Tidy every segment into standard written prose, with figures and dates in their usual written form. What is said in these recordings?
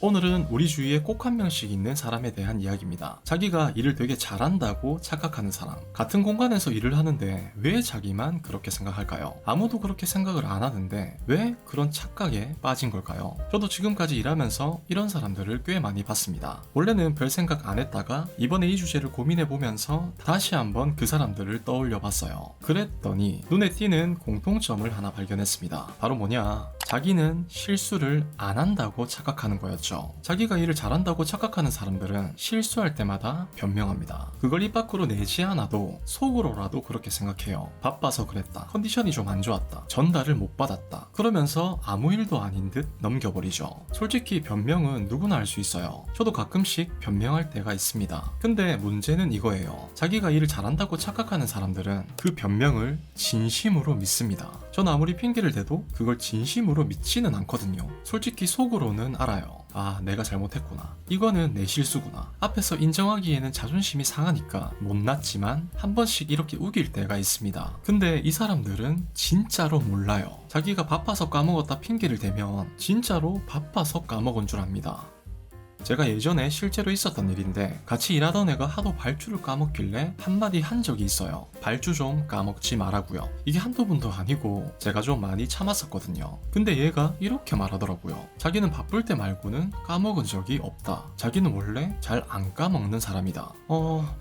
오늘은 우리 주위에 꼭 한 명씩 있는 사람에 대한 이야기입니다. 자기가 일을 되게 잘한다고 착각하는 사람. 같은 공간에서 일을 하는데 왜 자기만 그렇게 생각할까요? 아무도 그렇게 생각을 안 하는데 왜 그런 착각에 빠진 걸까요? 저도 지금까지 일하면서 이런 사람들을 꽤 많이 봤습니다. 원래는 별 생각 안 했다가 이번에 이 주제를 고민해보면서 다시 한번 그 사람들을 떠올려 봤어요. 그랬더니 눈에 띄는 공통점을 하나 발견했습니다. 바로 뭐냐? 자기는 실수를 안 한다고 착각하는 거였죠. 자기가 일을 잘한다고 착각하는 사람들은 실수할 때마다 변명합니다. 그걸 입 밖으로 내지 않아도 속으로라도 그렇게 생각해요. 바빠서 그랬다. 컨디션이 좀 안 좋았다. 전달을 못 받았다. 그러면서 아무 일도 아닌 듯 넘겨버리죠. 솔직히 변명은 누구나 할 수 있어요. 저도 가끔씩 변명할 때가 있습니다. 근데 문제는 이거예요. 자기가 일을 잘한다고 착각하는 사람들은 그 변명을 진심으로 믿습니다. 저는 아무리 핑계를 대도 그걸 진심으로 믿지는 않거든요. 솔직히 속으로는 알아요. 아, 내가 잘못했구나. 이거는 내 실수구나. 앞에서 인정하기에는 자존심이 상하니까 못났지만 한 번씩 이렇게 우길 때가 있습니다. 근데 이 사람들은 진짜로 몰라요. 자기가 바빠서 까먹었다 핑계를 대면 진짜로 바빠서 까먹은 줄 압니다. 제가 예전에 실제로 있었던 일인데 같이 일하던 애가 하도 발주를 까먹길래 한마디 한 적이 있어요. 발주 좀 까먹지 말라고요. 이게 한두 번도 아니고 제가 좀 많이 참았었거든요. 근데 얘가 이렇게 말하더라고요. 자기는 바쁠 때 말고는 까먹은 적이 없다. 자기는 원래 잘 안 까먹는 사람이다.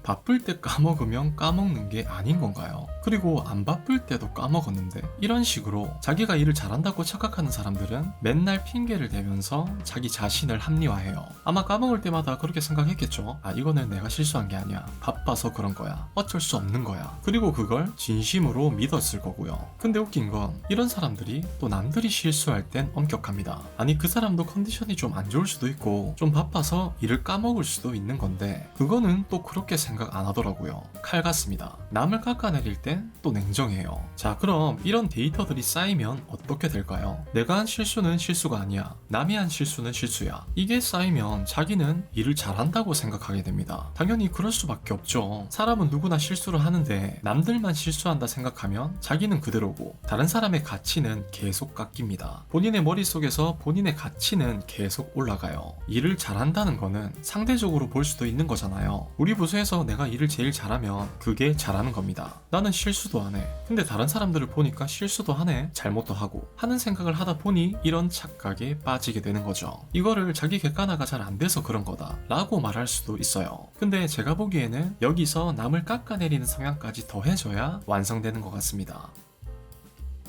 바쁠 때 까먹으면 까먹는 게 아닌 건가요? 그리고 안 바쁠 때도 까먹었는데 이런 식으로 자기가 일을 잘한다고 착각하는 사람들은 맨날 핑계를 대면서 자기 자신을 합리화해요. 아마 까먹을 때마다 그렇게 생각했겠죠. 아, 이거는 내가 실수한 게 아니야. 바빠서 그런 거야. 어쩔 수 없는 거야. 그리고 그걸 진심으로 믿었을 거고요. 근데 웃긴 건 이런 사람들이 또 남들이 실수할 땐 엄격합니다. 아니, 그 사람도 컨디션이 좀 안 좋을 수도 있고 좀 바빠서 일을 까먹을 수도 있는 건데 그거는 또 그렇게 생각 안 하더라고요. 칼 같습니다. 남을 깎아내릴 땐 또 냉정해요. 자, 그럼 이런 데이터들이 쌓이면 어떻게 될까요? 내가 한 실수는 실수가 아니야. 남이 한 실수는 실수야. 이게 쌓이면 자기는 일을 잘한다고 생각하게 됩니다. 당연히 그럴 수밖에 없죠. 사람은 누구나 실수를 하는데 남들만 실수한다 생각하면 자기는 그대로고 다른 사람의 가치는 계속 깎입니다. 본인의 머릿속에서 본인의 가치는 계속 올라가요. 일을 잘한다는 거는 상대적으로 볼 수도 있는 거잖아요. 우리 부서에서 내가 일을 제일 잘하면 그게 잘하는 겁니다. 나는 실수도 안 해. 근데 다른 사람들을 보니까 실수도 하네. 잘못도 하고 하는 생각을 하다 보니 이런 착각에 빠지게 되는 거죠. 이거를 자기 객관화가 잘 안 돼서 그런 거다 라고 말할 수도 있어요. 근데 제가 보기에는 여기서 남을 깎아내리는 성향까지 더해져야 완성되는 것 같습니다.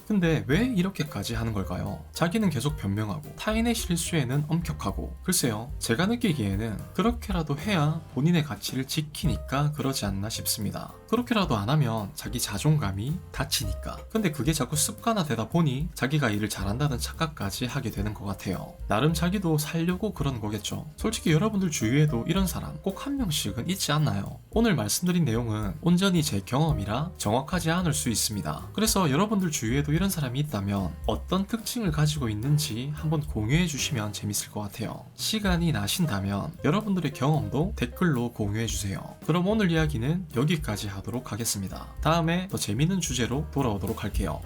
근데 왜 이렇게까지 하는 걸까요? 자기는 계속 변명하고 타인의 실수에는 엄격하고 글쎄요, 제가 느끼기에는 그렇게라도 해야 본인의 가치를 지키니까 그러지 않나 싶습니다. 그렇게라도 안 하면 자기 자존감이 다치니까. 근데 그게 자꾸 습관화되다 보니 자기가 일을 잘한다는 착각까지 하게 되는 것 같아요. 나름 자기도 살려고 그러는 거겠죠. 솔직히 여러분들 주위에도 이런 사람 꼭 한 명씩은 있지 않나요? 오늘 말씀드린 내용은 온전히 제 경험이라 정확하지 않을 수 있습니다. 그래서 여러분들 주위에도 이런 사람이 있다면 어떤 특징을 가지고 있는지 한번 공유해 주시면 재밌을 것 같아요. 시간이 나신다면 여러분들의 경험도 댓글로 공유해 주세요. 그럼 오늘 이야기는 여기까지 하도록 하겠습니다. 다음에 더 재밌는 주제로 돌아오도록 할게요.